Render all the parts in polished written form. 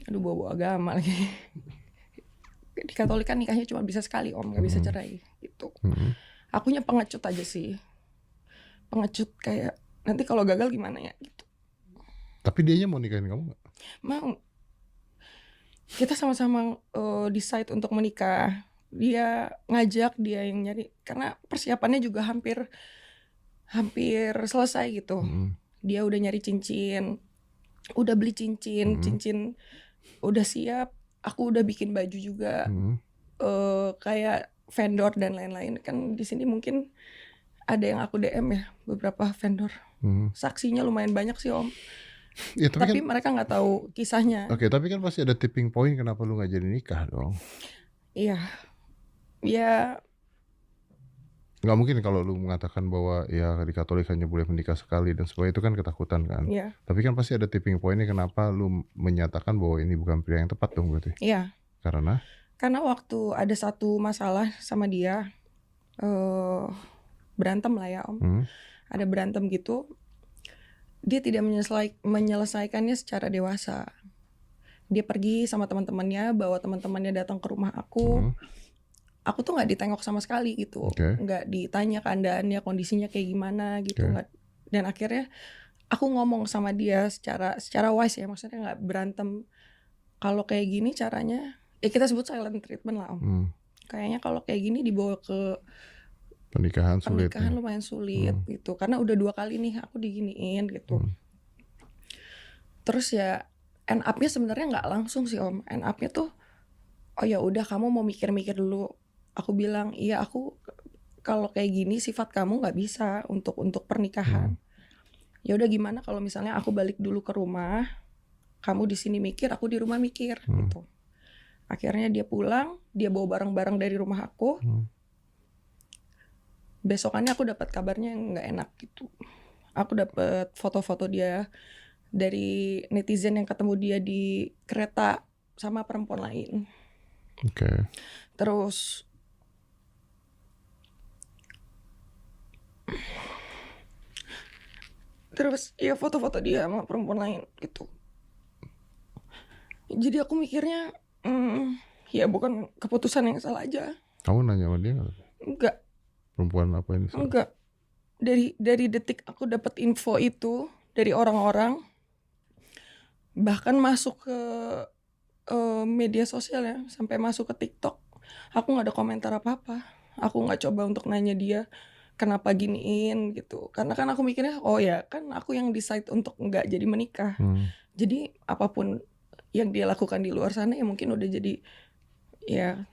Aduh, bawa agama lagi. Di Katolik kan nikahnya cuma bisa sekali Om, nggak bisa cerai gitu. Akunya pengecut aja sih, pengecut kayak nanti kalau gagal gimana ya gitu. Tapi dianya mau nikahin kamu nggak? Mau, kita sama-sama decide untuk menikah. Dia ngajak, dia yang nyari, karena persiapannya juga hampir selesai gitu. Dia udah nyari cincin, udah beli cincin, cincin udah siap. Aku udah bikin baju juga, kayak vendor dan lain-lain. Kan di sini mungkin ada yang aku DM ya, beberapa vendor. Saksinya lumayan banyak sih Om. Ya tapi kan, Tapi mereka nggak tahu kisahnya. oke, tapi kan pasti ada tipping point kenapa lu nggak jadi nikah dong. Iya, ya Nggak mungkin kalau lu mengatakan bahwa ya di Katolik hanya boleh menikah sekali dan sebagainya, itu kan ketakutan kan. ya, Tapi kan pasti ada tipping pointnya kenapa lu menyatakan bahwa ini bukan pria yang tepat dong berarti. iya. Karena Karena waktu ada satu masalah sama dia, berantem lah ya Om. Ada berantem gitu, dia tidak menyelesaikannya secara dewasa. Dia pergi sama teman-temannya, bawa teman-temannya datang ke rumah aku. Aku tuh nggak ditengok sama sekali gitu, Oke. nggak ditanya keadaannya, kondisinya kayak gimana gitu, Oke. nggak. Dan akhirnya aku ngomong sama dia secara wise ya, maksudnya nggak berantem. Kalau kayak gini caranya, ya kita sebut silent treatment lah Om. Kayaknya kalau kayak gini dibawa ke Pernikahan sulit pernikahan nih. lumayan sulit gitu, karena udah 2 kali nih aku diginiin gitu. Terus ya end up-nya sebenarnya nggak langsung sih Om. End up-nya tuh, oh ya udah kamu mau mikir-mikir dulu. Aku bilang, iya aku kalau kayak gini sifat kamu nggak bisa untuk pernikahan. Ya udah gimana kalau misalnya aku balik dulu ke rumah, kamu di sini mikir, aku di rumah mikir gitu. Akhirnya dia pulang, dia bawa barang-barang dari rumah aku. Besokannya aku dapat kabarnya yang nggak enak gitu. Aku dapat foto-foto dia dari netizen yang ketemu dia di kereta sama perempuan lain. Oke. Terus ya foto-foto dia sama perempuan lain gitu. Jadi aku mikirnya, ya bukan keputusan yang salah aja. Kamu nanya sama dia nggak? Enggak, Perempuan apa ini salah? enggak. Dari detik aku dapat info itu dari orang-orang, bahkan masuk ke media sosial ya, sampai masuk ke TikTok, aku nggak ada komentar apa-apa. Aku nggak coba untuk nanya dia kenapa giniin gitu. Karena kan aku mikirnya, oh ya kan aku yang decide untuk nggak jadi menikah. Jadi apapun yang dia lakukan di luar sana ya mungkin udah jadi ya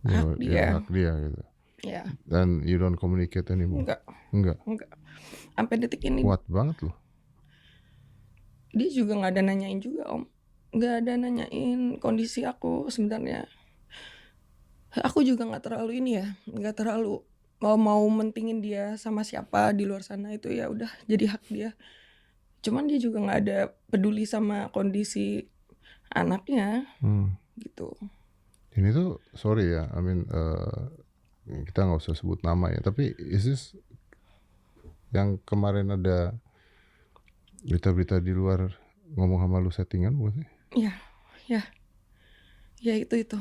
Ya, hak ya dia. hak dia gitu. Ya, Dan you don't communicate anymore. enggak. Enggak. Sampai detik ini Kuat banget loh. dia juga nggak ada nanyain juga Om. Nggak ada nanyain kondisi aku sebenarnya. Aku juga nggak terlalu ini ya, nggak terlalu mau mentingin dia sama siapa di luar sana, itu ya udah jadi hak dia. Cuman dia juga nggak ada peduli sama kondisi anaknya gitu. Ini tuh sorry ya, I mean kita nggak usah sebut nama ya. Tapi is this yang kemarin ada berita-berita di luar ngomong sama lu settingan bukan sih? Ya, ya, ya itu.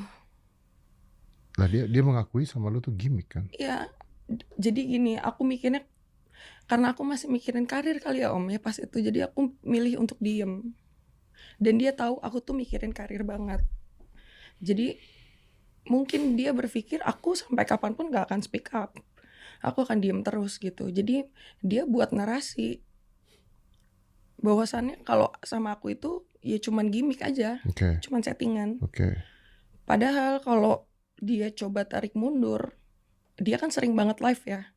Lah dia mengakui sama lu tuh gimmick kan? Ya, jadi gini, aku mikirnya karena aku masih mikirin karir kali ya Om ya pas itu, jadi aku milih untuk diem. Dan dia tahu aku tuh mikirin karir banget. Jadi mungkin dia berpikir aku sampai kapanpun gak akan speak up. Aku akan diem terus gitu. Jadi dia buat narasi bahwasannya kalau sama aku itu ya cuman gimmick aja, cuman settingan. Padahal kalau dia coba tarik mundur, dia kan sering banget live ya.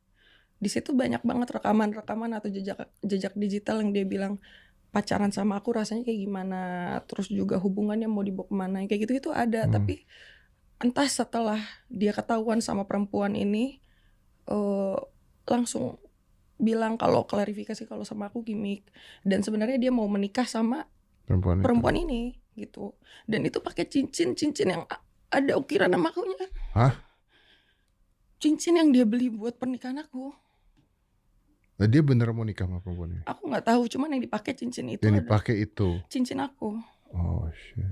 Di situ banyak banget rekaman atau jejak digital yang dia bilang pacaran sama aku rasanya kayak gimana, terus juga hubungannya mau dibawa kemana, kayak gitu ada. Tapi entah setelah dia ketahuan sama perempuan ini, langsung bilang kalau klarifikasi kalau sama aku gimmick, dan sebenarnya dia mau menikah sama perempuan ini gitu. Dan itu pakai cincin yang ada ukiran nama akunya. Hah? Cincin yang dia beli buat pernikahan aku. Nah, dia bener mau nikah sama perempuan ini? Aku nggak tahu, cuman yang dipakai cincin itu. Yang dipakai itu? Cincin aku. Oh shit.